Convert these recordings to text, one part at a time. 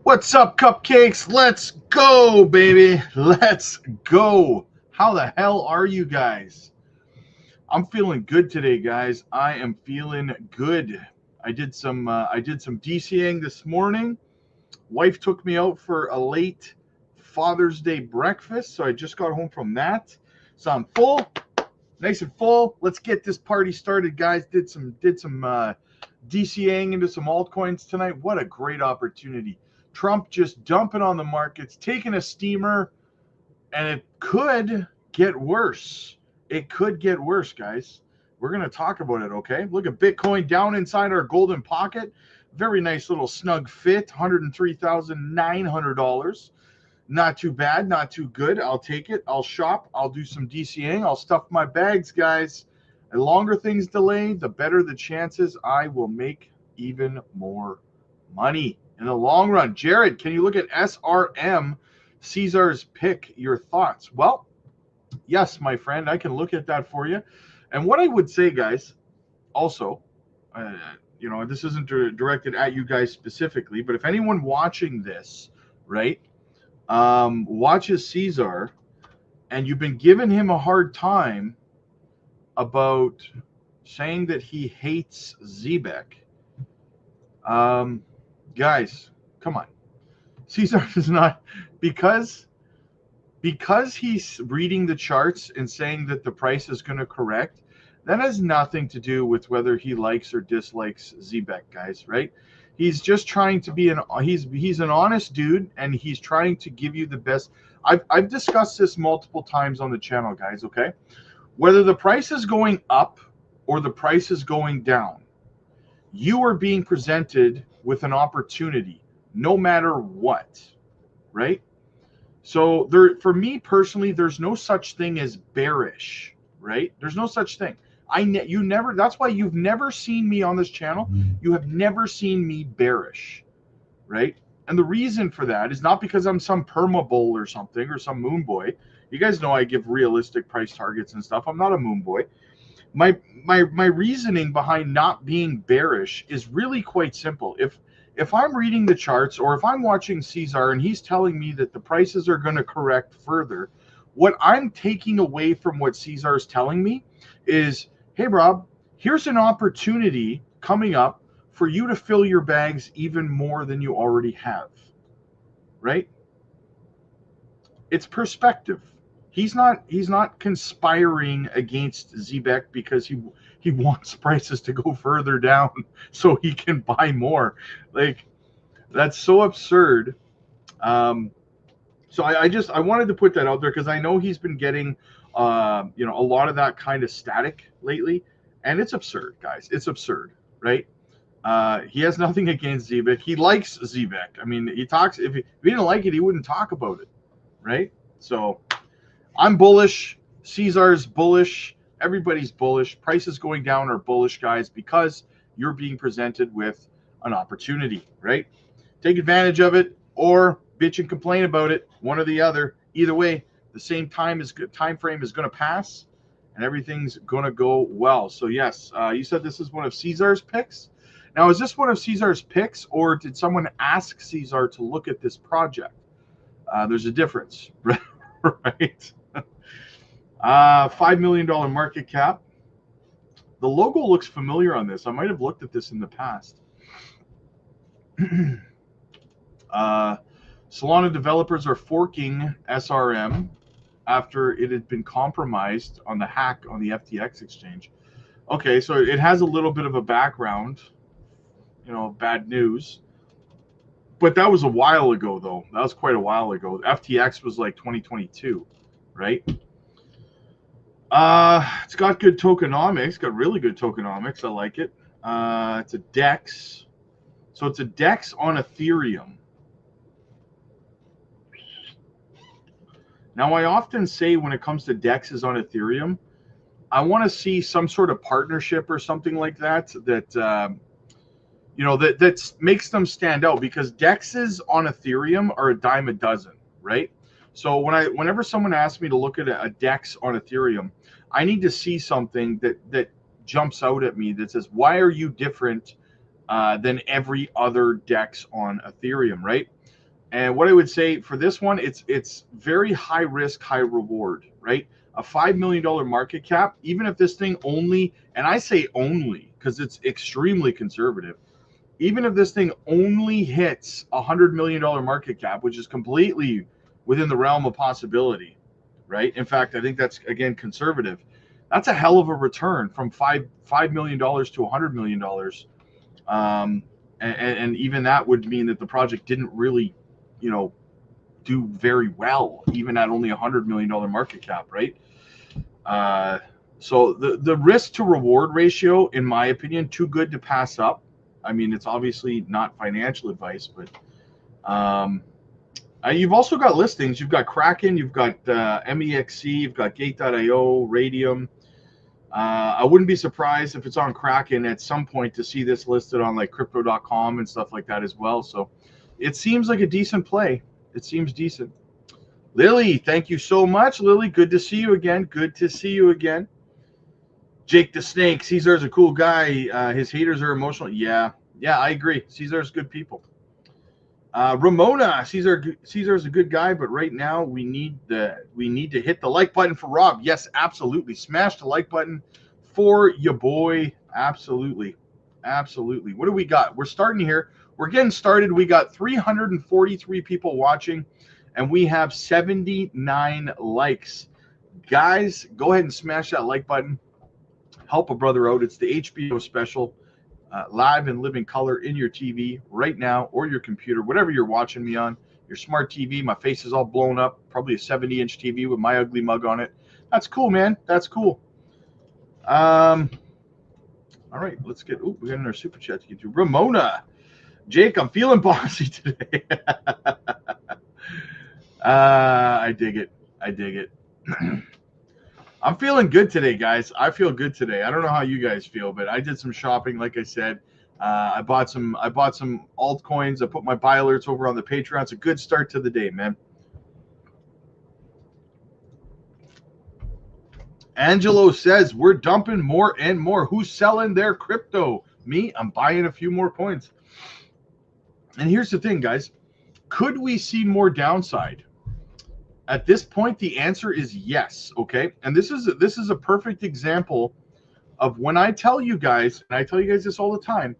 What's up, cupcakes? Let's go, baby. Let's go. How the hell are you guys? I'm feeling good today, guys. I am feeling good. I did some DCing this morning. Wife took me out for a late Father's Day breakfast, so I just got home from that. So I'm full, nice and full. Let's get this party started, guys. Did some DCing into some altcoins tonight. What a great opportunity. Trump just dumping on the markets, taking a steamer, and it could get worse. It could get worse, guys. We're going to talk about it, okay? Look at Bitcoin down inside our golden pocket. Very nice little snug fit, $103,900. Not too bad, not too good. I'll take it. I'll shop. I'll do some DCing. I'll stuff my bags, guys. The longer things delay, the better the chances I will make even more money in the long run. Jared, can you look at SRM, Caesar's pick? Your thoughts? Well, yes, my friend, I can look at that for you. And what I would say, guys, also, this isn't directed at you guys specifically, but if anyone watching this, right, watches Caesar and you've been giving him a hard time about saying that he hates Zebek, guys, come on. Caesar does not, because he's reading the charts and saying that the price is going to correct. That has nothing to do with whether he likes or dislikes Zebek, guys, right? He's just trying to be he's an honest dude, and he's trying to give you the best. I've discussed this multiple times on the channel, guys, okay? Whether the price is going up or the price is going down, you are being presented with an opportunity, no matter what, right? So for me personally, there's no such thing as bearish, right? There's no such thing. That's why you've never seen me on this channel. You have never seen me bearish, right? And the reason for that is not because I'm some perma bull or something or some moon boy. You guys know I give realistic price targets and stuff. I'm not a moon boy. My reasoning behind not being bearish is really quite simple. If I'm reading the charts, or if I'm watching Caesar and he's telling me that the prices are going to correct further, what I'm taking away from what Caesar is telling me is, hey, Rob, here's an opportunity coming up for you to fill your bags even more than you already have, right? It's perspective. He's not conspiring against Zebek because he wants prices to go further down so he can buy more. Like, that's so absurd. So I wanted to put that out there because I know he's been getting a lot of that kind of static lately, and it's absurd, guys. It's absurd, right? He has nothing against Zebek. He likes Zebek. I mean, he talks. If he didn't like it, he wouldn't talk about it, right? So I'm bullish. Caesar's bullish. Everybody's bullish. Prices going down are bullish, guys, because you're being presented with an opportunity, right? Take advantage of it or bitch and complain about it, one or the other. Either way, the same time frame is going to pass, and everything's going to go well. So yes, you said this is one of Caesar's picks. Now, is this one of Caesar's picks, or did someone ask Caesar to look at this project? There's a difference, right? $5 million market cap. The logo looks familiar on this. I might have looked at this in the past. Solana developers are forking SRM after it had been compromised on the hack on the FTX exchange. Okay, so it has a little bit of a background, bad news. But that was a while ago, though. That was quite a while ago. FTX was like 2022, right? It's got good tokenomics. It's got really good tokenomics. I like it. It's a DEX. So it's a DEX on Ethereum. Now, I often say when it comes to DEXs on Ethereum, I want to see some sort of partnership or something like that that makes them stand out, because DEXs on Ethereum are a dime a dozen, right? So whenever someone asks me to look at a DEX on Ethereum, I need to see something that jumps out at me that says, why are you different than every other DEX on Ethereum, right? And what I would say for this one, it's very high risk, high reward, right? A $5 million market cap, even if this thing only, and I say only because it's extremely conservative, even if this thing only hits a $100 million market cap, which is completely within the realm of possibility, right? In fact, I think that's, again, conservative. That's a hell of a return from $5 million to $100 million. And even that would mean that the project didn't really, do very well, even at only a $100 million market cap, right? So the risk to reward ratio, in my opinion, too good to pass up. I mean, it's obviously not financial advice, but you've also got listings. You've got Kraken, you've got MEXC, you've got Gate.io, Radium. I wouldn't be surprised if it's on Kraken at some point to see this listed on like crypto.com and stuff like that as well. So it seems like a decent play. It seems decent. Lily, thank you so much. Lily, good to see you again. Good to see you again. Jake the Snake, Caesar's a cool guy. His haters are emotional. Yeah, I agree. Caesar's good people. Ramona, Caesar's a good guy, but right now we need to hit the like button for Rob. Yes, absolutely. Smash the like button for your boy. Absolutely. What do we got? We're starting here. We're getting started. We got 343 people watching, and we have 79 likes. Guys, go ahead and smash that like button. Help a brother out. It's the HBO special. Live and live in color in your TV right now, or your computer, whatever you're watching me on, your smart TV. My face is all blown up, probably a 70-inch TV with my ugly mug on it. That's cool, man. That's cool. All right, let's get, we got another super chat to get to. Ramona, Jake, I'm feeling bossy today. I dig it. I'm feeling good today, guys. I feel good today. I don't know how you guys feel, but I did some shopping. Like I said, I bought some altcoins. I put my buy alerts over on the Patreon. It's a good start to the day, man. Angelo says we're dumping more and more. Who's selling their crypto? Me. I'm buying a few more coins. And here's the thing, guys. Could we see more downside? At this point, the answer is yes, okay? And this is a perfect example of when I tell you guys, and I tell you guys this all the time,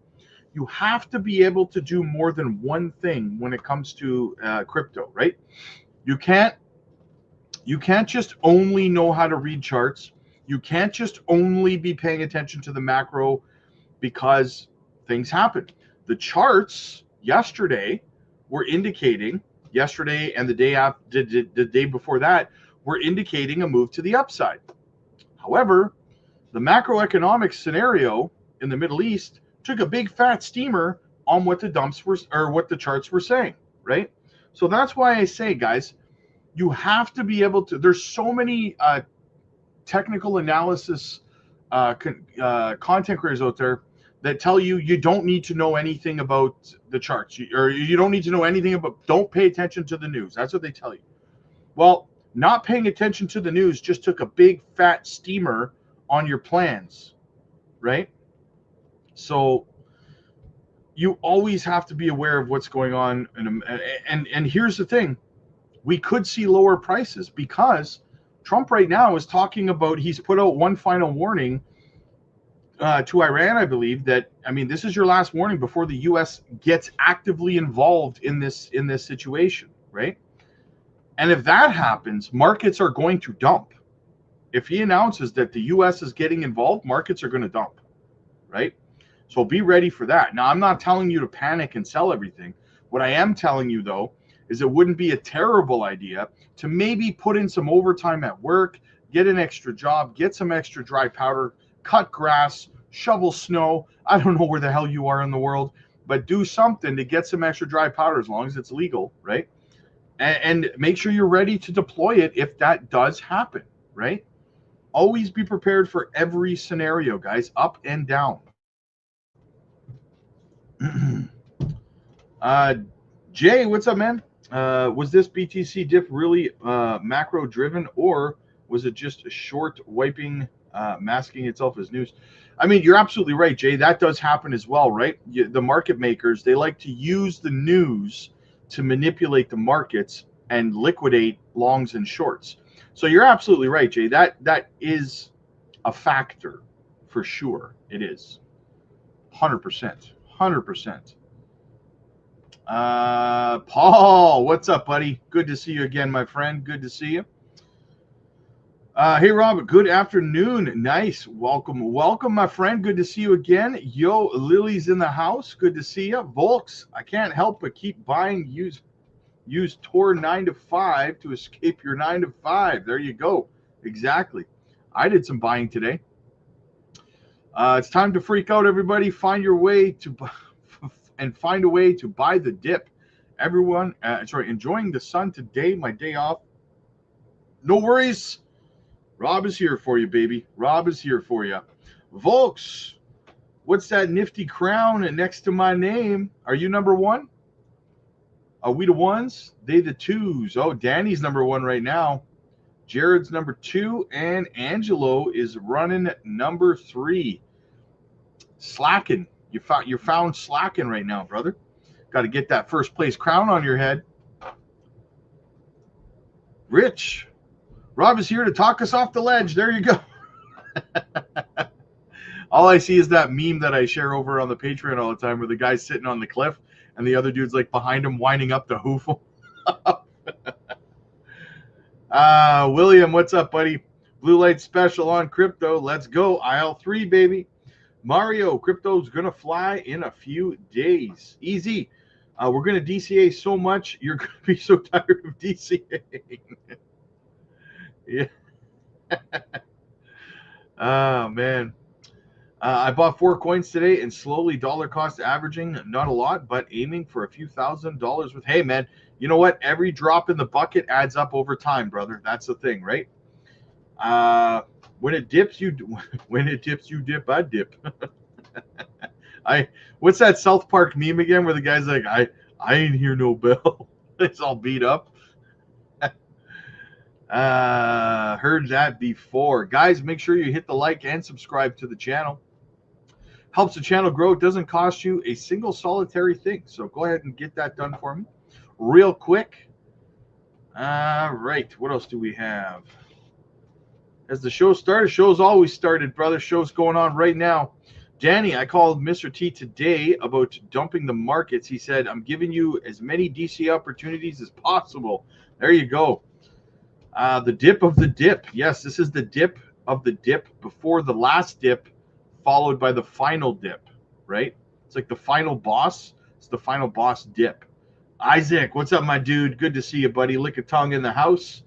you have to be able to do more than one thing when it comes to crypto, right? You can't just only know how to read charts. You can't just only be paying attention to the macro because things happen. The charts yesterday were indicating, yesterday and the day before that, were indicating a move to the upside. However, the macroeconomic scenario in the Middle East took a big fat steamer on what the dumps were, or what the charts were saying, right? So that's why I say, guys, you have to be able to, there's so many technical analysis content creators out there that tell you you don't need to know anything about the charts, or you don't need to know anything about, don't pay attention to the news. That's what they tell you. Well, not paying attention to the news just took a big fat steamer on your plans, right? So you always have to be aware of what's going on. And here's the thing. We could see lower prices because Trump right now is talking about, he's put out one final warning to Iran, I believe, that, I mean, this is your last warning before the U.S. gets actively involved in this situation, right? And if that happens, markets are going to dump. If he announces that the U.S. is getting involved, markets are going to dump, right? So be ready for that. Now, I'm not telling you to panic and sell everything. What I am telling you, though, is it wouldn't be a terrible idea to maybe put in some overtime at work, get an extra job, get some extra dry powder, cut grass, shovel snow. I don't know where the hell you are in the world, but do something to get some extra dry powder as long as it's legal, right? And make sure you're ready to deploy it if that does happen, right? Always be prepared for every scenario, guys, up and down. Jay, what's up, man? Was this BTC dip really macro driven, or was it just a short wiping, masking itself as news? I mean, you're absolutely right, Jay. That does happen as well, right? The market makers, they like to use the news to manipulate the markets and liquidate longs and shorts. So you're absolutely right, Jay. That is a factor for sure. It is 100%, 100%. Paul, what's up, buddy? Good to see you again, my friend. Good to see you. Hey, Robert. Good afternoon. Nice. Welcome, my friend. Good to see you again. Yo, Lily's in the house. Good to see you. Volks, I can't help but keep buying use Tor 9 to 5 to escape your 9 to 5. There you go. Exactly. I did some buying today. It's time to freak out, everybody. Find a way to buy the dip. Everyone, enjoying the sun today, my day off. No worries. Rob is here for you, baby. Rob is here for you. Volks, what's that nifty crown next to my name? Are you number one? Are we the ones? They the twos. Oh, Danny's number one right now. Jared's number 2, and Angelo is running number 3. Slacking. You're found slacking right now, brother. Got to get that first place crown on your head. Rich. Rob is here to talk us off the ledge. There you go. All I see is that meme that I share over on the Patreon all the time where the guy's sitting on the cliff and the other dude's like behind him winding up the hoof. William, what's up, buddy? Blue light special on crypto. Let's go. IL3, baby. Mario, crypto's going to fly in a few days. Easy. We're going to DCA so much, you're going to be so tired of DCAing. Yeah. Oh, man. I bought 4 coins today and slowly dollar cost averaging, not a lot, but aiming for a few $1,000s with, hey, man, you know what? Every drop in the bucket adds up over time, brother. That's the thing, right? When it dips, you dip, I dip. What's that South Park meme again where the guy's like, I ain't hear no bell. It's all beat up. Heard that before. Guys, make sure you hit the like and subscribe to the channel. Helps the channel grow. It doesn't cost you a single solitary thing. So go ahead and get that done for me real quick. Right. What else do we have? As the show started, show's always started, brother. Show's going on right now. Danny, I called Mr. T today about dumping the markets. He said, I'm giving you as many DC opportunities as possible. There you go. The dip of the dip. Yes, this is the dip of the dip before the last dip, followed by the final dip, right? It's like the final boss. It's the final boss dip. Isaac, what's up, my dude? Good to see you, buddy. Lick a tongue in the house.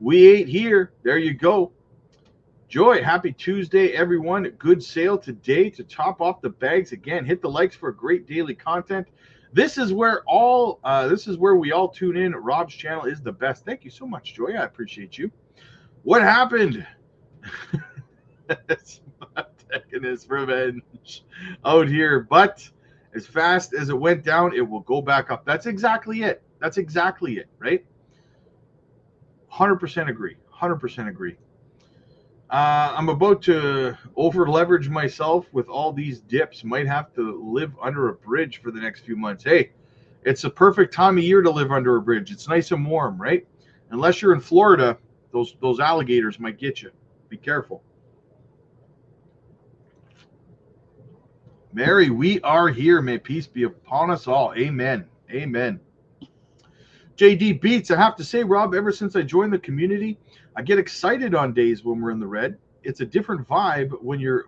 We ate here. There you go. Joy, happy Tuesday, everyone. Good sale today to top off the bags. Again, hit the likes for great daily content. This is where we all tune in. Rob's channel is the best. Thank you so much, Joy. I appreciate you. What happened? It's taking his revenge out here, but as fast as it went down, it will go back up. That's exactly it. That's exactly it, right? 100% agree. 100% agree. I'm about to over leverage myself with all these dips. Might have to live under a bridge for the next few months. Hey, it's a perfect time of year to live under a bridge. It's nice and warm, right? Unless you're in Florida, those alligators might get you. Be careful. Mary, we are here. May peace be upon us all. Amen. Amen. JD Beats, I have to say, Rob, ever since I joined the community, I get excited on days when we're in the red. It's a different vibe when you're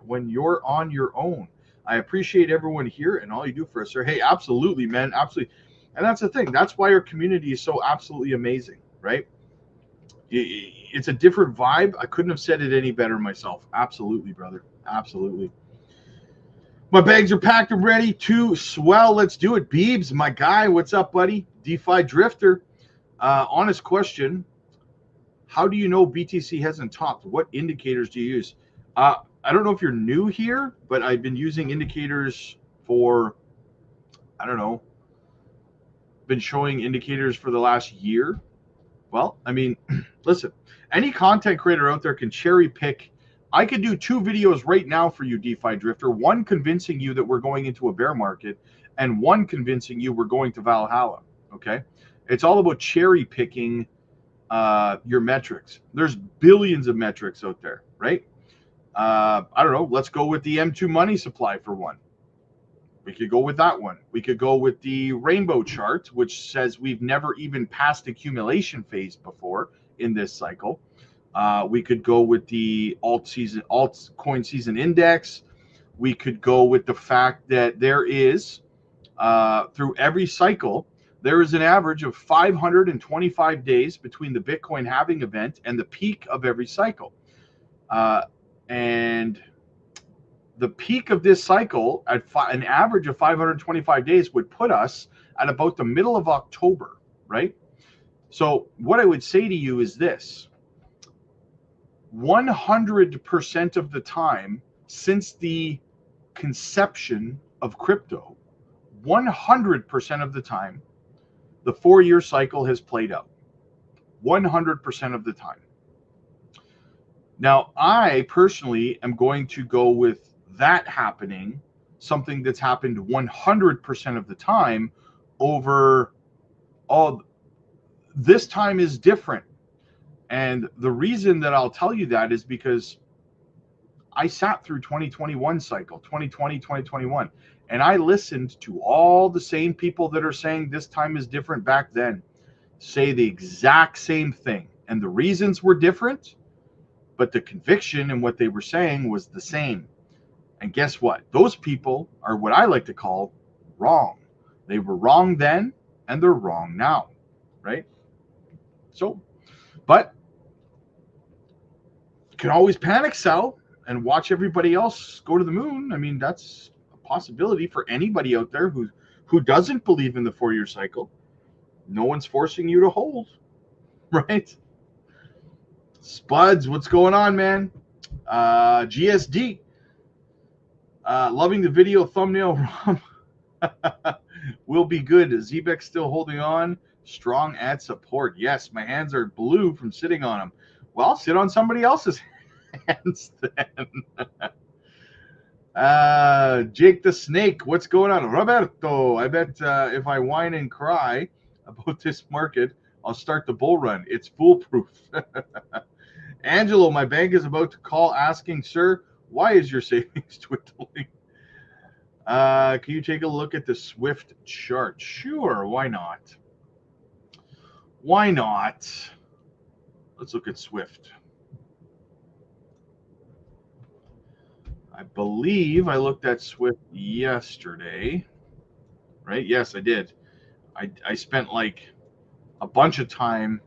on your own. I appreciate everyone here and all you do for us, sir. Hey, absolutely, man. Absolutely. And that's the thing. That's why our community is so absolutely amazing, right? It's a different vibe. I couldn't have said it any better myself. Absolutely, brother. Absolutely. My bags are packed and ready to swell. Let's do it. Beebs, my guy. What's up, buddy? DeFi Drifter. Honest question. How do you know BTC hasn't topped? What indicators do you use? I don't know if you're new here, but I've been using indicators for, I don't know, been showing indicators for the last year. Well, I mean, listen, any content creator out there can cherry pick. I could do 2 videos right now for you, DeFi Drifter. One convincing you that we're going into a bear market and one convincing you we're going to Valhalla. Okay, it's all about cherry picking your metrics. There's billions of metrics out there, right? I don't know. Let's go with the M2 money supply for one. We could go with that one. We could go with the rainbow chart, which says we've never even passed accumulation phase before in this cycle. We could go with the altcoin season index. We could go with the fact that there is, through every cycle, there is an average of 525 days between the Bitcoin halving event and the peak of every cycle. And the peak of this cycle at an average of 525 days would put us at about the middle of October, right? So what I would say to you is this: 100% of the time since the conception of crypto, 100% of the time, the 4-year cycle has played out. 100% of the time. Now, I personally am going to go with that happening, something that's happened 100% of the time, over all. This time is different. And the reason that I'll tell you that is because I sat through 2021 cycle, 2020, 2021, and I listened to all the same people that are saying this time is different back then say the exact same thing. And the reasons were different, but the conviction and what they were saying was the same. And guess what? Those people are what I like to call wrong. They were wrong then, and they're wrong now, right? So, but you can always panic sell and watch everybody else go to the moon. I mean, that's a possibility for anybody out there who doesn't believe in the 4-year cycle. No one's forcing you to hold, right? Spuds, what's going on, man? GSD, loving the video thumbnail. Will be good. Zebek still holding on. Strong ad support. Yes, my hands are blue from sitting on them. Well, sit on somebody else's hands then. Jake the Snake, what's going on? Roberto, I bet if I whine and cry about this market, I'll start the bull run. It's foolproof. Angelo, my bank is about to call asking, sir, why is your savings dwindling? Can you take a look at the Swift chart? Sure, why not? Why not? Let's look at Swift. I believe I looked at Swift yesterday, right? Yes, I did. I spent like a bunch of time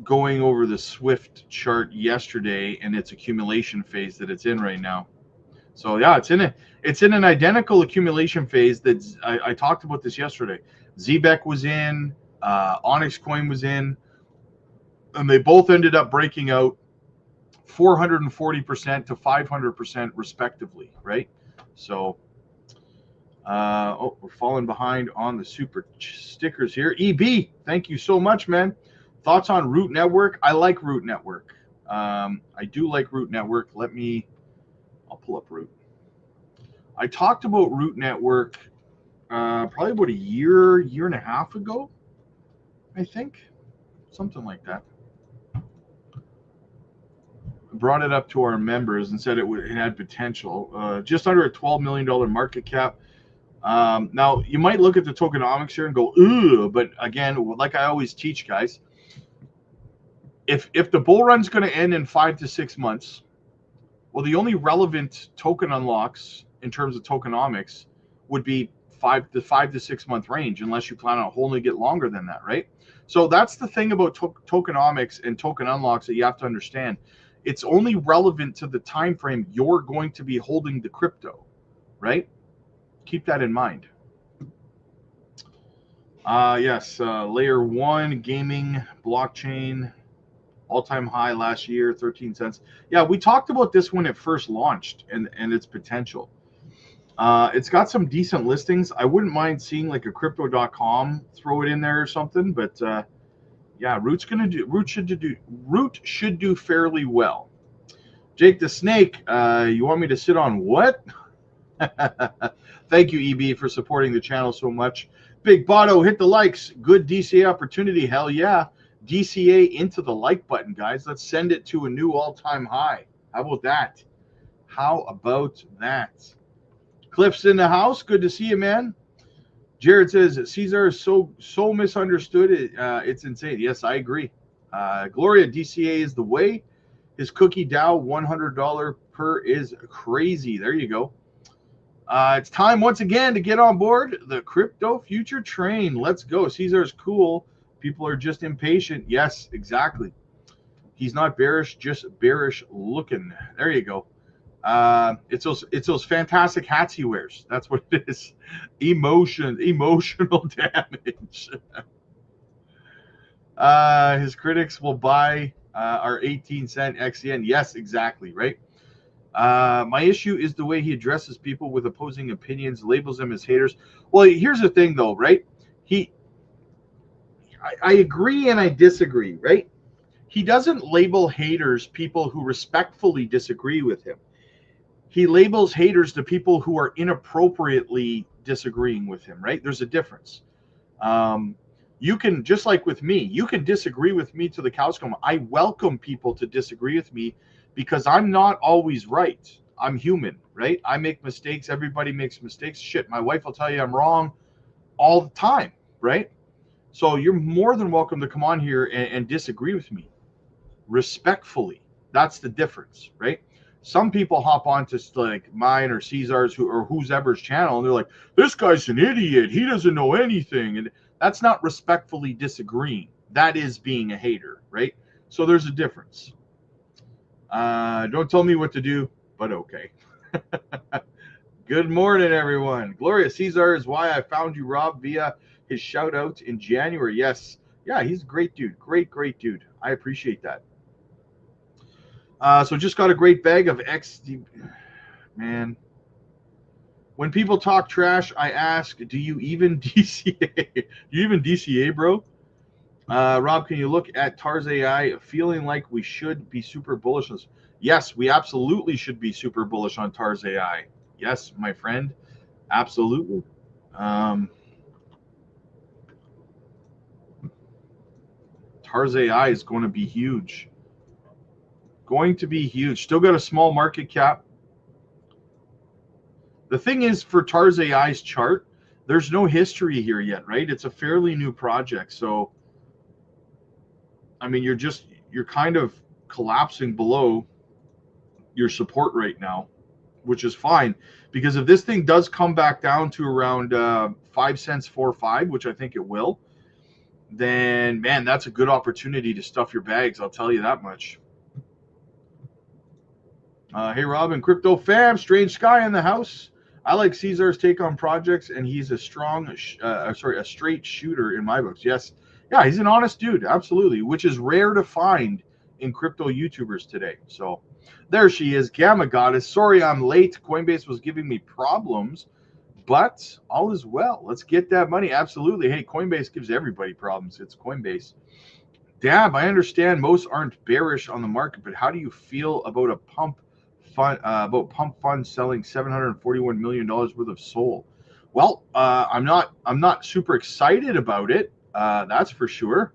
going over the Swift chart yesterday and its accumulation phase that it's in right now. So yeah, it's in an identical accumulation phase that I talked about this yesterday. Zebek was in, Onyx Coin was in, and they both ended up breaking out 440% to 500% respectively, right? So, we're falling behind on the super stickers here. EB, thank you so much, man. Thoughts on Root Network? I like Root Network. I do like Root Network. I'll pull up Root. I talked about Root Network probably about a year and a half ago, I think. Something like that. Brought it up to our members and said it had potential. Just under a $12 million market cap. Now, you might look at the tokenomics here and go, ooh, but again, like I always teach guys, if the bull run's going to end in 5 to 6 months, well, the only relevant token unlocks in terms of tokenomics would be 5 to 6 month range, unless you plan on holding it longer than that, right? So that's the thing about tokenomics and token unlocks that you have to understand. It's only relevant to the time frame you're going to be holding the crypto, right? Keep that in mind. Yes, layer 1 gaming blockchain, all-time high last year, 13 cents. Yeah, we talked about this when it first launched and its potential. It's got some decent listings. I wouldn't mind seeing like a crypto.com throw it in there or something, but yeah, Root should do fairly well. Jake the Snake, you want me to sit on what? Thank you, EB, for supporting the channel so much. Big Botto, hit the likes. Good DCA opportunity. Hell yeah. DCA into the like button, guys. Let's send it to a new all-time high. How about that? How about that? Cliff's in the house. Good to see you, man. Jared says Caesar is so misunderstood. It's insane. Yes, I agree. Gloria, DCA is the way. His cookie Dow $100 per is crazy. There you go. It's time once again to get on board the crypto future train. Let's go. Caesar is cool. People are just impatient. Yes, exactly. He's not bearish, just bearish looking. There you go. It's those fantastic hats he wears. That's what it is. Emotional damage. His critics will buy our 18-cent XN. Yes, exactly, right? My issue is the way he addresses people with opposing opinions, labels them as haters. Well, here's the thing, though, right? I agree and I disagree, right? He doesn't label haters people who respectfully disagree with him. He labels haters the people who are inappropriately disagreeing with him, right? There's a difference. You can, just like with me, you can disagree with me to the cows come. I welcome people to disagree with me because I'm not always right. I'm human, right? I make mistakes. Everybody makes mistakes. Shit, my wife will tell you I'm wrong all the time, right? So you're more than welcome to come on here and disagree with me respectfully. That's the difference, right? Some people hop onto like mine or Caesar's or whoever's channel, and they're like, this guy's an idiot. He doesn't know anything. And that's not respectfully disagreeing. That is being a hater, right? So there's a difference. Don't tell me what to do, but okay. Good morning, everyone. Gloria Caesar is why I found you, Rob, via his shout out in January. Yes. Yeah, he's a great dude. Great dude. I appreciate that. So just got a great bag of XD. Man. When people talk trash, I ask, do you even DCA? Do you even DCA, bro? Rob, can you look at TARS AI feeling like we should be super bullish? Yes, we absolutely should be super bullish on TARS AI. Yes, my friend. Absolutely. TARS AI is going to be huge. Going to be huge. Still got a small market cap. The thing is, for TARS AI's chart, there's no history here yet, right? It's a fairly new project. So, I mean, you're kind of collapsing below your support right now, which is fine. Because if this thing does come back down to around 5 cents, 4.5, which I think it will, then, man, that's a good opportunity to stuff your bags. I'll tell you that much. Hey, Robin, Crypto Fam, Strange Sky in the house. I like Caesar's take on projects, and he's a straight shooter in my books. Yes. Yeah, he's an honest dude. Absolutely. Which is rare to find in crypto YouTubers today. So there she is, Gamma Goddess. Sorry I'm late. Coinbase was giving me problems, but all is well. Let's get that money. Absolutely. Hey, Coinbase gives everybody problems. It's Coinbase. Dab, I understand most aren't bearish on the market, but how do you feel about a pump fund selling $741 million worth of SOL? Well, I'm not super excited about it. That's for sure.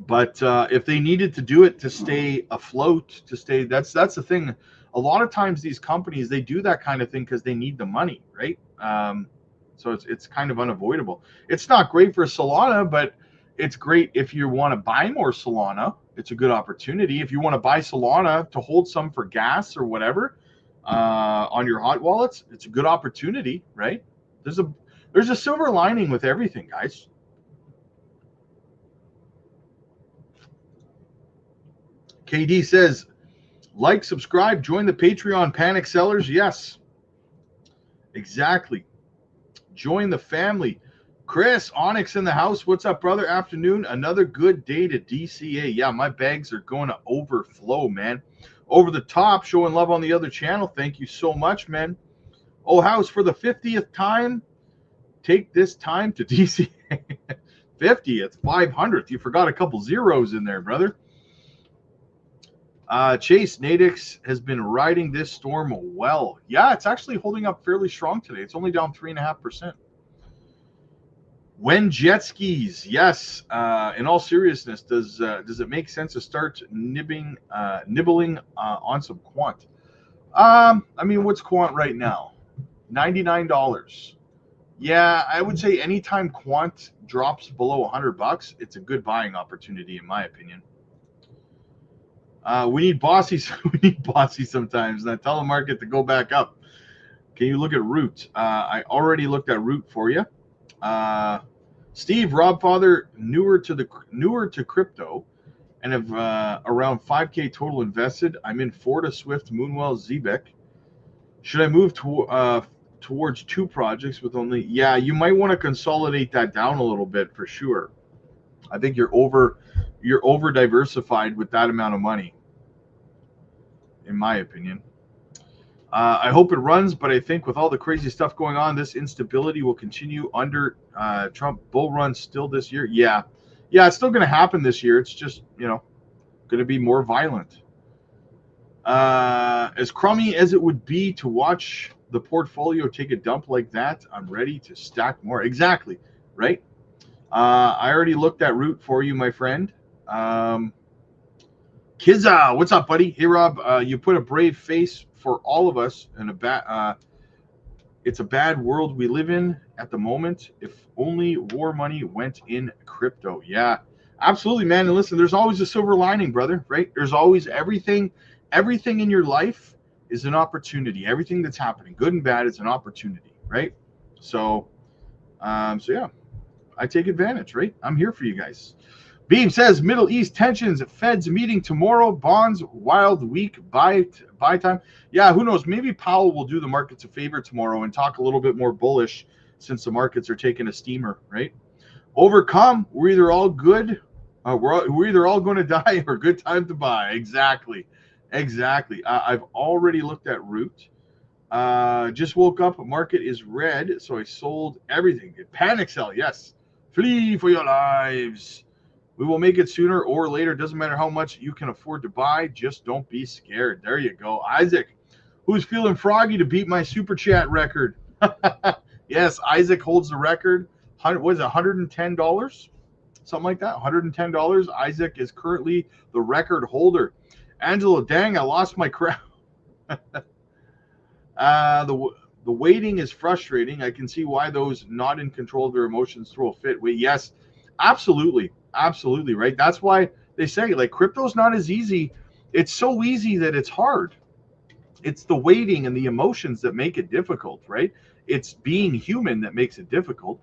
But if they needed to do it to stay afloat, that's the thing. A lot of times these companies, they do that kind of thing because they need the money, right? So it's kind of unavoidable. It's not great for Solana, but it's great if you want to buy more Solana. It's a good opportunity. If you want to buy Solana to hold some for gas or whatever on your hot wallets, it's a good opportunity, right? There's a silver lining with everything, guys. KD says, like, subscribe, join the Patreon. Panic sellers, yes, exactly. Join the family. Chris, Onyx in the house. What's up, brother? Afternoon. Another good day to DCA. Yeah, my bags are going to overflow, man. Over the top, showing love on the other channel. Thank you so much, man. Oh, house, for the 50th time, take this time to DCA. 50th, 500th. You forgot a couple zeros in there, brother. Chase, Nadix has been riding this storm well. Yeah, it's actually holding up fairly strong today. It's only down 3.5%. When jet skis, yes. In all seriousness, does it make sense to start nibbling on some quant? I mean, what's quant right now? $99. Yeah, I would say anytime quant drops below $100, it's a good buying opportunity, in my opinion. We need bossy. We need bossy sometimes. Now tell the market to go back up. Can you look at Root? I already looked at Root for you. Steve, Rob Father, newer to crypto, and have around 5K total invested. I'm in Forta, Swift, Moonwell, Zebek. Should I move towards 2 projects with only? Yeah, you might want to consolidate that down a little bit for sure. I think you're over diversified with that amount of money, in my opinion. I hope it runs, but I think with all the crazy stuff going on, this instability will continue under Trump bull run still this year. Yeah, it's still going to happen this year. It's just, going to be more violent. As crummy as it would be to watch the portfolio take a dump like that, I'm ready to stack more. Exactly, right? I already looked at Root for you, my friend. Kizza, what's up, buddy? Hey, Rob, you put a brave face for all of us, and it's a bad world we live in at the moment. If only war money went in crypto. Yeah, absolutely, man. And listen, there's always a silver lining, brother, right? There's always everything in your life is an opportunity. Everything that's happening, good and bad, is an opportunity, right? So yeah, I take advantage, right? I'm here for you guys. Beam says Middle East tensions, Fed's meeting tomorrow, bonds, wild week, buy time. Yeah, who knows? Maybe Powell will do the markets a favor tomorrow and talk a little bit more bullish since the markets are taking a steamer, right? Overcome, we're either all good, we're either all going to die or good time to buy. Exactly. I've already looked at Root. Just woke up, market is red, so I sold everything. Panic sell, yes. Flee for your lives. We will make it sooner or later. Doesn't matter how much you can afford to buy. Just don't be scared. There you go. Isaac, who's feeling froggy to beat my super chat record? Yes, Isaac holds the record. What is it, $110? Something like that, $110. Isaac is currently the record holder. Angelo, dang, I lost my crowd. The waiting is frustrating. I can see why those not in control of their emotions throw a fit. Yes, absolutely, right? That's why they say, like, crypto's not as easy. It's so easy that it's hard. It's the waiting and the emotions that make it difficult, right? It's being human that makes it difficult.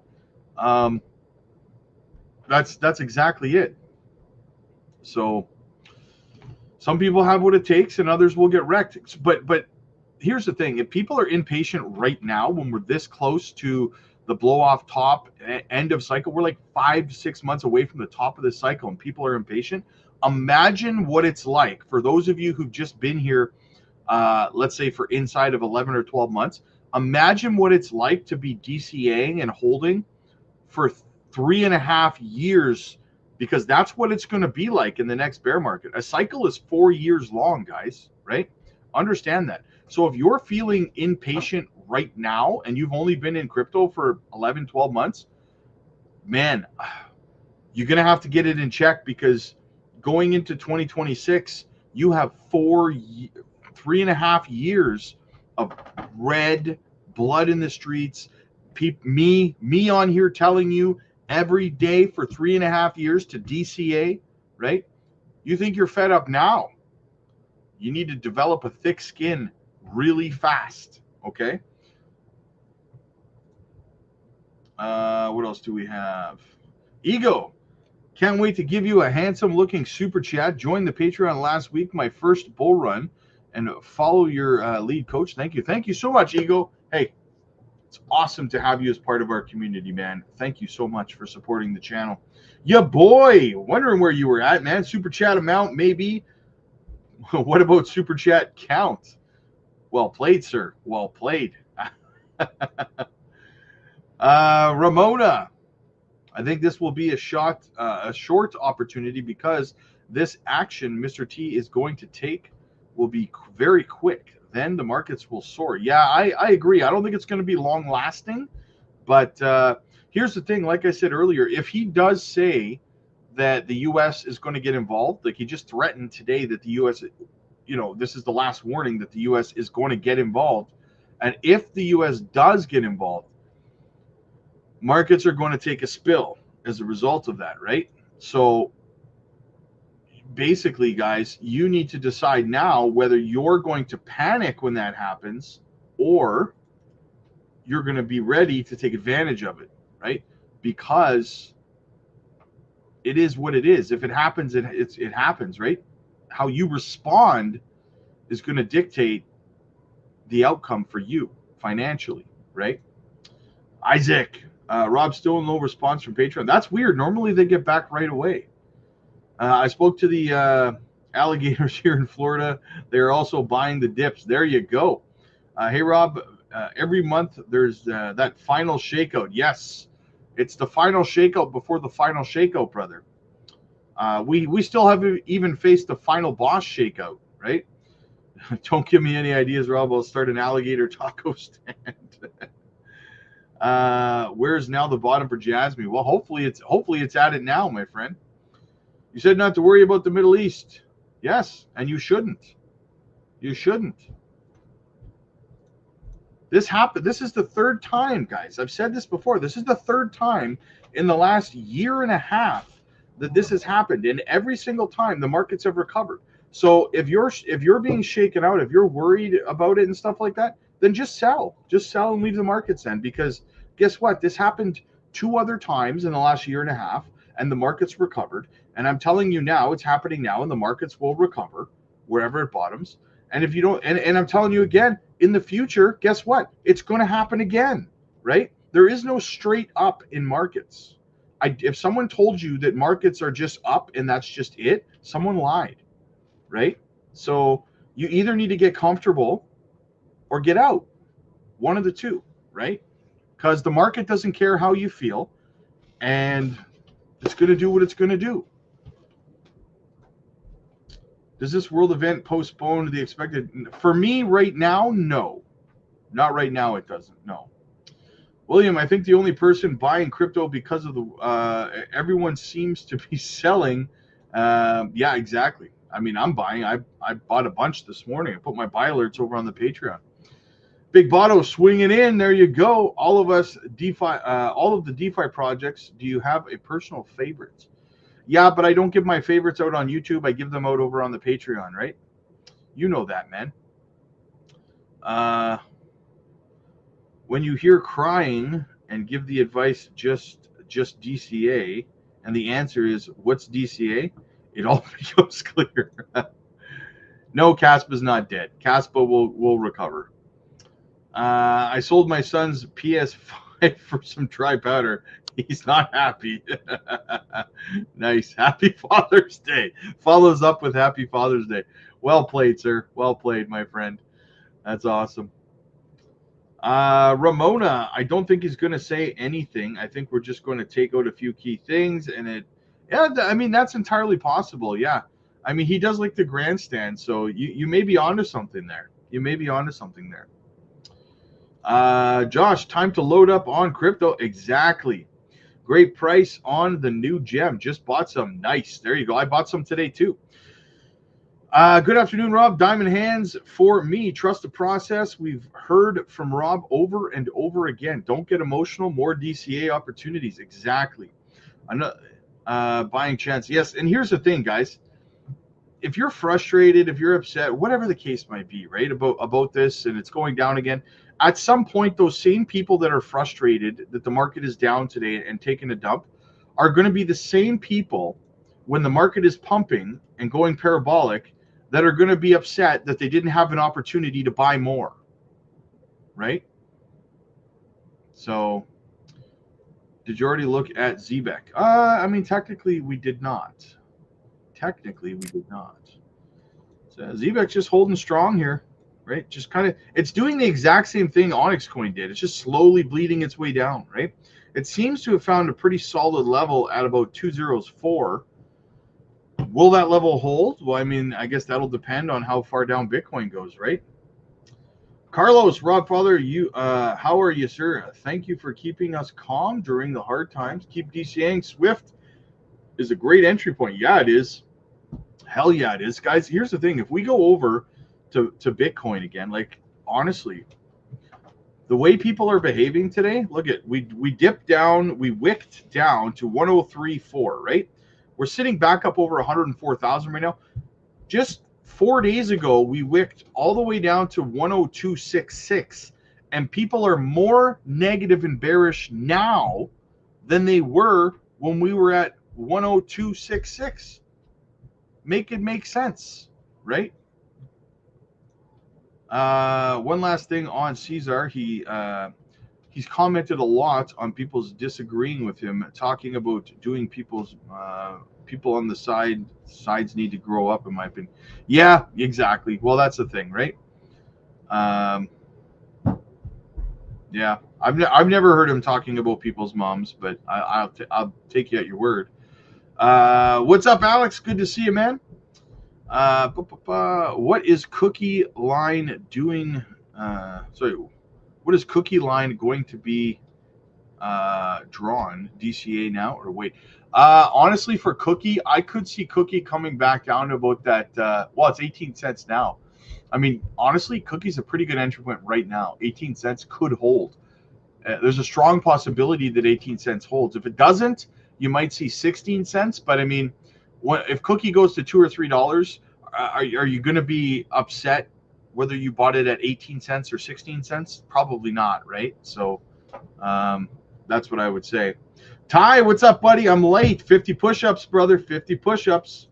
That's exactly it. So some people have what it takes and others will get wrecked. But here's the thing. If people are impatient right now, when we're this close to the blow off top end of cycle, we're like 5-6 months away from the top of the cycle and people are impatient. Imagine what it's like for those of you who've just been here, let's say for inside of 11 or 12 months. Imagine what it's like to be DCAing and holding for 3.5 years, because that's what it's going to be like in the next bear market. A cycle is 4 years long, guys, right? Understand that. So if you're feeling impatient right now and you've only been in crypto for 11, 12 months, man, you're going to have to get it in check, because going into 2026, you have 3.5 years of red blood in the streets. Me on here telling you every day for 3.5 years to DCA, right? You think you're fed up now. You need to develop a thick skin really fast, okay? What else do we have? Ego, can't wait to give you a handsome looking super chat. Joined the Patreon last week, my first bull run, and follow your lead, coach. Thank you so much, Ego. Hey, it's awesome to have you as part of our community, man. Thank you so much for supporting the channel. Yeah, boy, wondering where you were at, man. Super chat amount, maybe. What about super chat count? Well played, sir. Well played. Ramona, I think this will be a short opportunity because this action Mr. T is going to take will be very quick. Then the markets will soar. Yeah, I agree. I don't think it's going to be long lasting. But here's the thing. Like I said earlier, if he does say that the U.S. is going to get involved, like he just threatened today that the U.S., this is the last warning that the U.S. is going to get involved. And if the U.S. does get involved, markets are going to take a spill as a result of that, right? So basically, guys, you need to decide now whether you're going to panic when that happens or you're going to be ready to take advantage of it, right? Because it is what it is. If it happens, it happens, right? How you respond is going to dictate the outcome for you financially, right? Isaac, Rob, still no response from Patreon. That's weird. Normally they get back right away. I spoke to the alligators here in Florida. They're also buying the dips. There you go. Hey, Rob, every month there's that final shakeout. Yes, it's the final shakeout before the final shakeout, brother. We still haven't even faced the final boss shakeout, right? Don't give me any ideas, Rob. I'll start an alligator taco stand. Where's now the bottom for Jasmine? Well, hopefully it's at it now, my friend. You said not to worry about the Middle East. Yes, and you shouldn't. You shouldn't. This happened. This is the third time, guys. I've said this before. This is the third time in the last year and a half that this has happened, and every single time the markets have recovered. So if you're being shaken out, if you're worried about it and stuff like that, then just sell and leave the markets then, because guess what? This happened 2 other times in the last year and a half, and the markets recovered. And I'm telling you now, it's happening now, and the markets will recover wherever it bottoms. And if you don't, and I'm telling you again, in the future, guess what? It's going to happen again, right? There is no straight up in markets. If someone told you that markets are just up and that's just it, someone lied, right? So you either need to get comfortable or get out, one of the two, right? Because the market doesn't care how you feel, and it's going to do what it's going to do. Does this world event postpone the expected? For me right now, no. Not right now, it doesn't, no. William, I think the only person buying crypto because of the everyone seems to be selling. Yeah, exactly. I mean, I'm buying. I bought a bunch this morning. I put my buy alerts over on the Patreon. Big Botto swinging in. There you go. All of us DeFi, all of the DeFi projects. Do you have a personal favorite? Yeah, but I don't give my favorites out on YouTube. I give them out over on the Patreon, right? You know that, man. When you hear crying and give the advice just DCA, and the answer is, what's DCA? It all becomes clear. No, Caspa's not dead. Caspa will recover. I sold my son's PS5 for some dry powder. He's not happy. Nice. Happy Father's Day. Follows up with Happy Father's Day. Well played, sir. Well played, my friend. That's awesome. Ramona, I don't think he's going to say anything. I think we're just going to take out a few key things, and I mean, that's entirely possible. Yeah. I mean, he does like the grandstand, so you may be onto something there. You may be onto something there. Josh, time to load up on crypto. Exactly. Great price on the new gem. Just bought some. Nice. There you go. I bought some today too. Good afternoon, Rob. Diamond hands for me. Trust the process. We've heard from Rob over and over again. Don't get emotional. More DCA opportunities. Exactly. Buying chance. Yes. And here's the thing, guys. If you're frustrated, if you're upset, whatever the case might be, right, about this, and it's going down again, at some point, those same people that are frustrated that the market is down today and taking a dump are going to be the same people when the market is pumping and going parabolic that are going to be upset that they didn't have an opportunity to buy more, right? So, did you already look at ZBEC? I mean, technically, we did not. Technically, we did not. So, ZBEC's just holding strong here, right? Just kind of, it's doing the exact same thing Onyx Coin did. It's just slowly bleeding its way down, right? It seems to have found a pretty solid level at about 204. Will that level hold? Well, I mean, I guess that'll depend on how far down Bitcoin goes, right? Carlos, Rob Father, how are you, sir? Thank you for keeping us calm during the hard times. Keep DCAing. Swift is a great entry point. Yeah, it is. Hell yeah, it is, guys. Here's the thing: if we go over to Bitcoin again, like honestly, the way people are behaving today, look at we dipped down, we wicked down to 103.4, right? We're sitting back up over 104,000 right now. Just 4 days ago, we wicked all the way down to 102.66, and people are more negative and bearish now than they were when we were at 102.66. Make it make sense, right? One last thing on Caesar, he's commented a lot on people's disagreeing with him, talking about doing people on the sides need to grow up, in my opinion. Yeah, exactly. Well, that's the thing, right? Yeah, I've never heard him talking about people's moms, but I'll take you at your word. What's up, Alex? Good to see you, man. What is Cookie Line doing? What is Cookie Line going to be drawn? DCA now or wait? Honestly, for Cookie, I could see Cookie coming back down to about that. Well, it's 18 cents now. I mean, honestly, Cookie's a pretty good entry point right now. 18 cents could hold. There's a strong possibility that 18 cents holds. If it doesn't, you might see 16 cents. But I mean, if Cookie goes to $2 or $3, are you going to be upset whether you bought it at 18 cents or 16 cents? Probably not, right? So that's what I would say. Ty, what's up, buddy? I'm late. 50 push-ups, brother. 50 push-ups.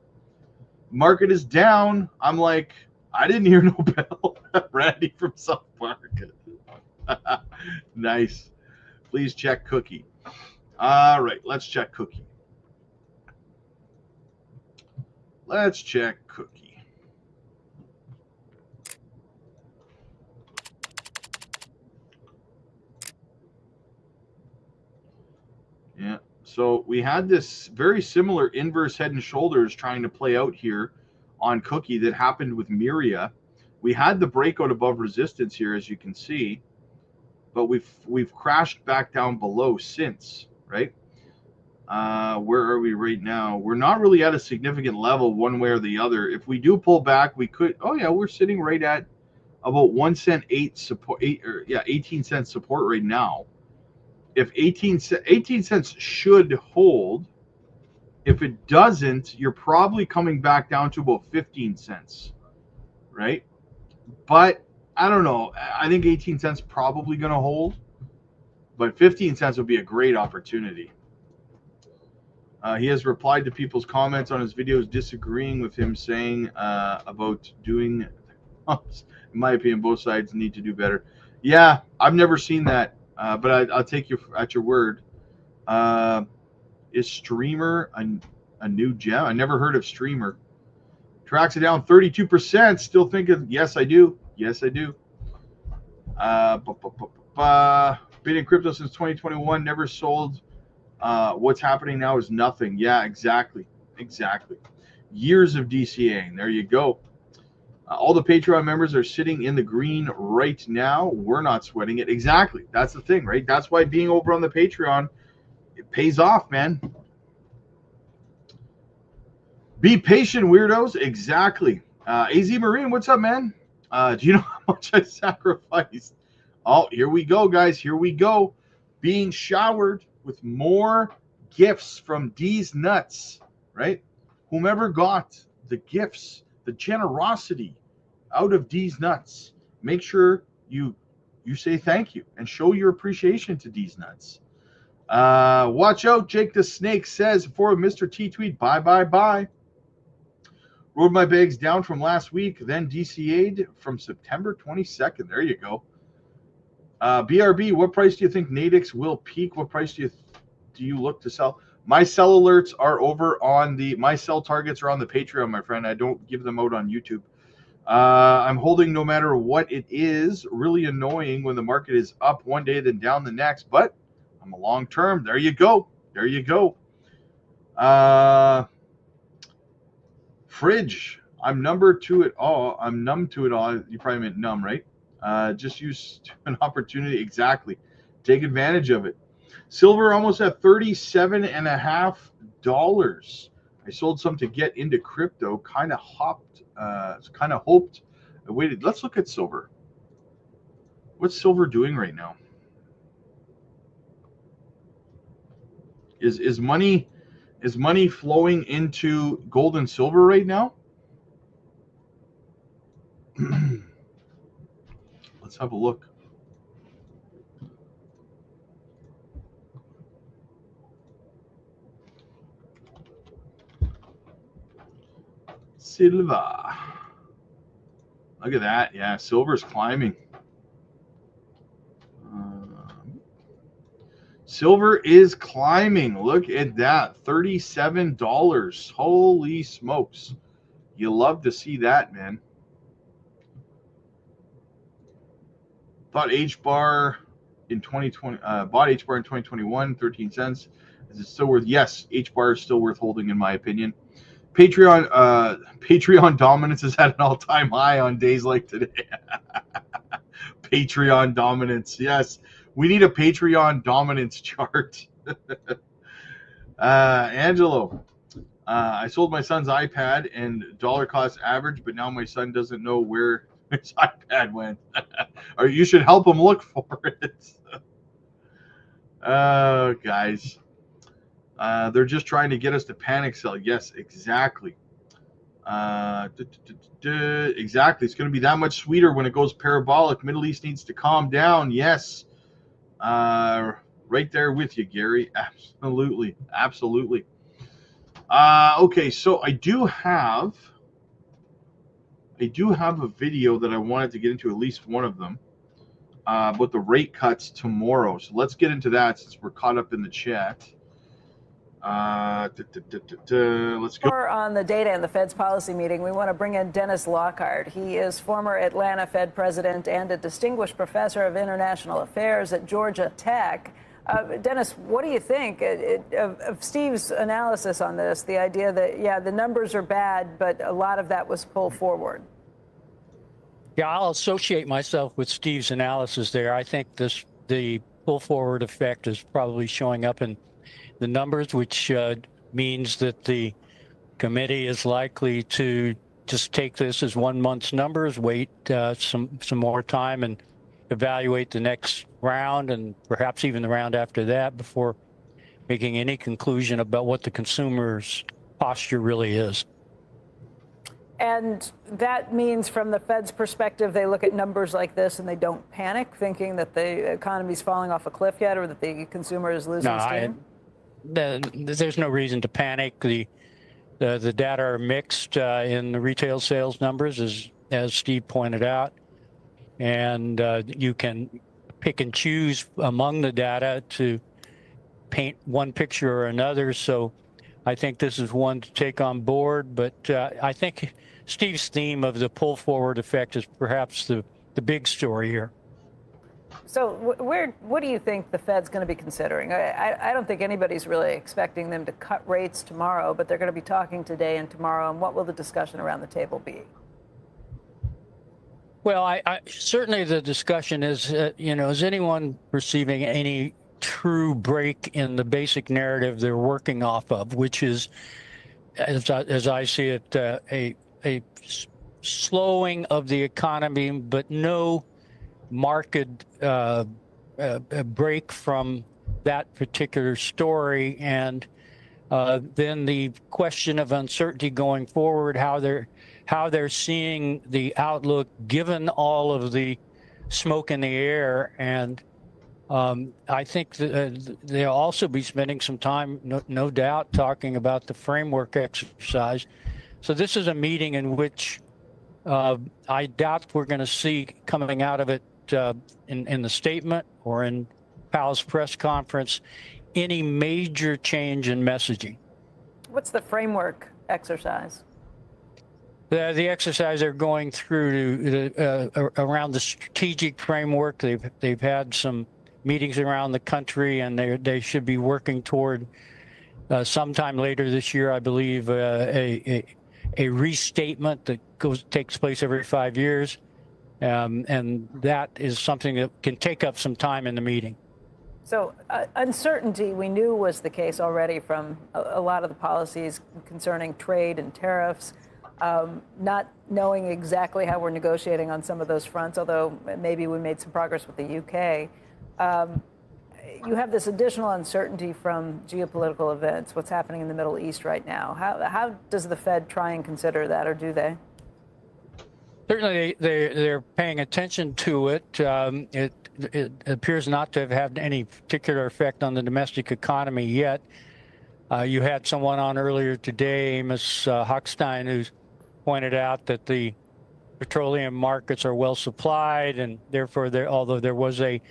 Market is down. I'm like, I didn't hear no bell. Randy from South Park. Nice. Please check Cookie. All right, let's check Cookie. Let's check Cookie. Yeah, so we had this very similar inverse head and shoulders trying to play out here on Cookie that happened with Miria. We had the breakout above resistance here, as you can see, but we've crashed back down below since, right? Where are we right now? We're not really at a significant level one way or the other. If we do pull back, we could. Oh yeah, we're sitting right at about 1 cent 18 cent support right now. If 18 cents should hold. If it doesn't, you're probably coming back down to about 15 cents, right? But I don't know. I think 18 cents probably going to hold, but 15 cents would be a great opportunity. He has replied to people's comments on his videos disagreeing with him, saying about doing, in my opinion, both sides need to do better. Yeah, I've never seen that, but I'll take you at your word. Is Streamer a new gem? I never heard of Streamer. Tracks it down 32%. Still thinking, yes, I do. Yes, I do. Been in crypto since 2021. Never sold. What's happening now is nothing. Yeah, exactly. Exactly. Years of DCAing. There you go. All the Patreon members are sitting in the green right now. We're not sweating it. Exactly. That's the thing, right? That's why being over on the Patreon, it pays off, man. Be patient, weirdos. Exactly. AZ Marine, what's up, man? Do you know how much I sacrificed? Oh, here we go, guys. Here we go. Being showered with more gifts from D's Nuts, right? Whomever got the gifts, the generosity out of D's Nuts, make sure you say thank you and show your appreciation to D's Nuts. Watch out, Jake the Snake says for Mr. T tweet, bye. Rode my bags down from last week, then DCA'd from September 22nd. There you go. BRB, what price do you think Nadix will peak? What price do you look to sell? My sell alerts are over on my sell targets are on the Patreon, my friend. I don't give them out on YouTube. I'm holding no matter what it is. Really annoying when the market is up one day, then down the next, but I'm a long term. There you go. There you go. Fridge. I'm number to it all. I'm numb to it all. You probably meant numb, right? Just use an opportunity. Exactly. Take advantage of it. Silver almost at $37.50. I sold some to get into crypto. Kind of hoped. Kind of hoped. I waited. Let's look at silver. What's silver doing right now? Is money flowing into gold and silver right now? Let's have a look. Silver. Look at that. Yeah, silver's climbing. Silver is climbing. Look at that. $37. Holy smokes. You love to see that, man. Thought H bar in 2020, bought H bar in 2021, 13 cents. Is it still worth? Yes, H bar is still worth holding, in my opinion. Patreon dominance is at an all-time high on days like today. Patreon dominance. Yes, we need a Patreon dominance chart. Angelo, I sold my son's iPad and dollar cost average, but now my son doesn't know where his iPad went. Or you should help him look for it. Guys. They're just trying to get us to panic sell. Yes, exactly. Exactly. It's going to be that much sweeter when it goes parabolic. Middle East needs to calm down. Yes. Right there with you, Gary. Absolutely. Absolutely. Okay, so I do have a video that I wanted to get into, at least one of them, about the rate cuts tomorrow. So let's get into that since we're caught up in the chat. Let's go. On the data and the Fed's policy meeting, we want to bring in Dennis Lockhart. He is former Atlanta Fed president and a distinguished professor of international affairs at Georgia Tech. Dennis, what do you think of Steve's analysis on this? The idea that, yeah, the numbers are bad, but a lot of that was pulled forward. Yeah, I'll associate myself with Steve's analysis there. I think the pull forward effect is probably showing up in the numbers, which means that the committee is likely to just take this as 1 month's numbers, wait some more time and evaluate the next round and perhaps even the round after that before making any conclusion about what the consumer's posture really is. And that means from the Fed's perspective, they look at numbers like this and they don't panic, thinking that the economy's falling off a cliff yet or that the consumer is losing steam? There's no reason to panic. The data are mixed in the retail sales numbers, as Steve pointed out, and you can pick and choose among the data to paint one picture or another. So I think this is one to take on board, but I think Steve's theme of the pull forward effect is perhaps the big story here. So what do you think the Fed's going to be considering? I don't think anybody's really expecting them to cut rates tomorrow, but they're going to be talking today and tomorrow. And what will the discussion around the table be? Well, I certainly the discussion is, is anyone perceiving any true break in the basic narrative they're working off of, which is, as I see it, a slowing of the economy, but no market break from that particular story. And then the question of uncertainty going forward, how they're seeing the outlook given all of the smoke in the air. And I think that they'll also be spending some time, no doubt, talking about the framework exercise. So this is a meeting in which I doubt we're going to see coming out of it in the statement or in Powell's press conference any major change in messaging. What's the framework exercise? The exercise they're going through around the strategic framework. They've had some meetings around the country, and they should be working toward sometime later this year, I believe, a a restatement that takes place every 5 years. And that is something that can take up some time in the meeting. So uncertainty, we knew was the case already from a lot of the policies concerning trade and tariffs, not knowing exactly how we're negotiating on some of those fronts, although maybe we made some progress with the UK. You have this additional uncertainty from geopolitical events, what's happening in the Middle East right now. How does the Fed try and consider that, or do they? Certainly, they're paying attention to it. It appears not to have had any particular effect on the domestic economy yet. You had someone on earlier today, Amos Hochstein, who's pointed out that the petroleum markets are well supplied, and therefore, although there was a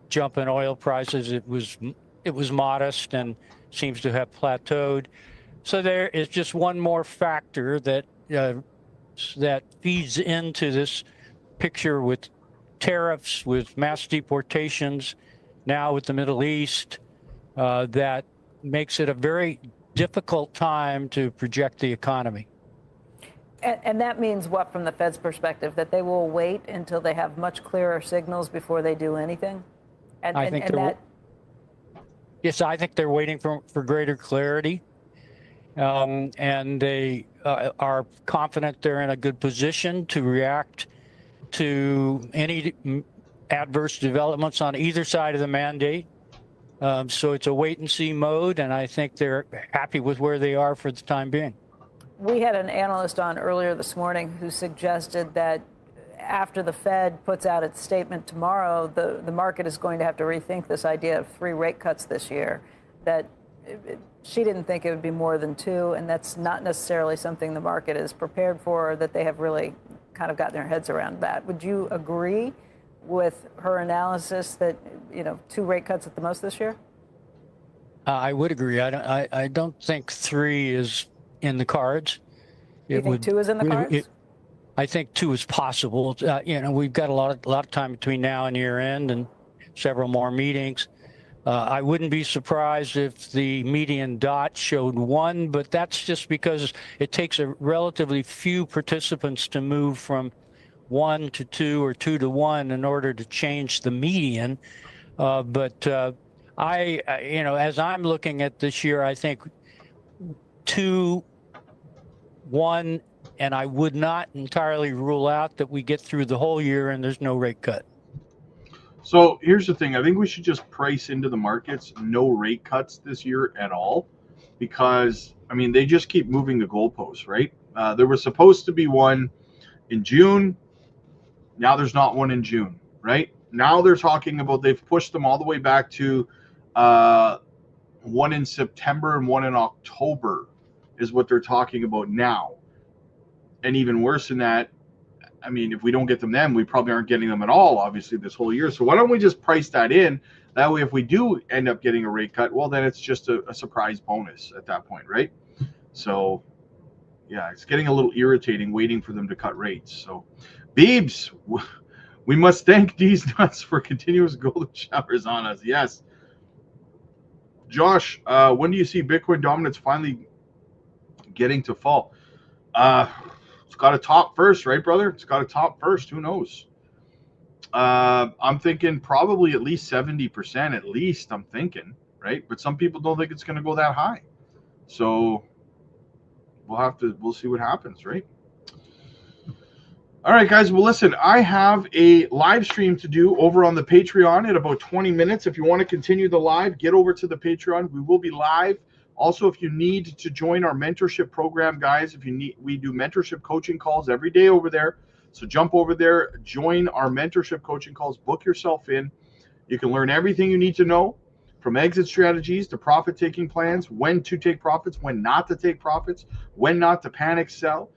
jump in oil prices, it was modest and seems to have plateaued. So there is just one more factor that feeds into this picture with tariffs, with mass deportations, now with the Middle East, that makes it a very difficult time to project the economy. And that means what, from the Fed's perspective, that they will wait until they have much clearer signals before they do anything? Yes, I think they're waiting for greater clarity. And they are confident they're in a good position to react to any adverse developments on either side of the mandate. So it's a wait and see mode, and I think they're happy with where they are for the time being. We had an analyst on earlier this morning who suggested that after the Fed puts out its statement tomorrow, the market is going to have to rethink this idea of 3 rate cuts this year, that she didn't think it would be more than 2, and that's not necessarily something the market is prepared for, or that they have really kind of gotten their heads around that. Would you agree with her analysis that, 2 rate cuts at the most this year? I would agree. I don't think 3 is in the cards. You think 2 is in the cards? I think 2 is possible. We've got a lot of time between now and year end, and several more meetings. I wouldn't be surprised if the median dot showed 1, but that's just because it takes a relatively few participants to move from 1 to 2 or 2 to 1 in order to change the median. But as I'm looking at this year, I think 2, 1, and I would not entirely rule out that we get through the whole year and there's no rate cut. So here's the thing. I think we should just price into the markets no rate cuts this year at all, because, they just keep moving the goalposts, right? There was supposed to be one in June. Now there's not one in June, right? Now they're talking about, they've pushed them all the way back to one in September and one in October is what they're talking about now. And even worse than that, if we don't get them then, we probably aren't getting them at all, obviously, this whole year. So why don't we just price that in? That way, if we do end up getting a rate cut, well, then it's just a surprise bonus at that point, right? So, yeah, it's getting a little irritating waiting for them to cut rates. So, Beebs, we must thank these nuts for continuous golden showers on us. Yes. Josh, when do you see Bitcoin dominance finally getting to fall? It's got to top first, right, brother? It's got to top first. Who knows? I'm thinking probably at least 70%, at least, I'm thinking, right? But some people don't think it's going to go that high. So we'll see what happens, right? All right, guys. Well, listen, I have a live stream to do over on the Patreon in about 20 minutes. If you want to continue the live, get over to the Patreon. We will be live. Also, if you need to join our mentorship program, guys, we do mentorship coaching calls every day over there. So jump over there, join our mentorship coaching calls, book yourself in. You can learn everything you need to know, from exit strategies to profit-taking plans, when to take profits, when not to take profits, when not to panic sell.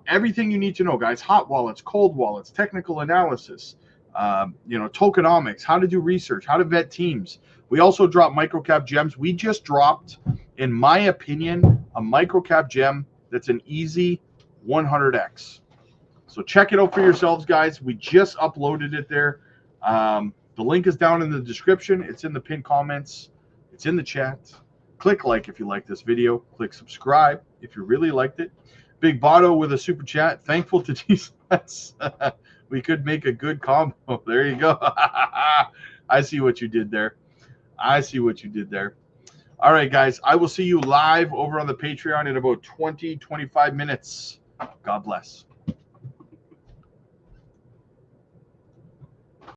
Everything you need to know, guys. Hot wallets, cold wallets, technical analysis, tokenomics, how to do research, how to vet teams. We also drop microcap gems. We just dropped, in my opinion, a microcap gem that's an easy 100x. So check it out for yourselves, guys. We just uploaded it there. The link is down in the description. It's in the pinned comments. It's in the chat. Click like if you like this video. Click subscribe if you really liked it. Big Botto with a super chat. Thankful to these nuts. We could make a good combo. There you go. I see what you did there. I see what you did there. All right, guys. I will see you live over on the Patreon in about 20, 25 minutes. God bless.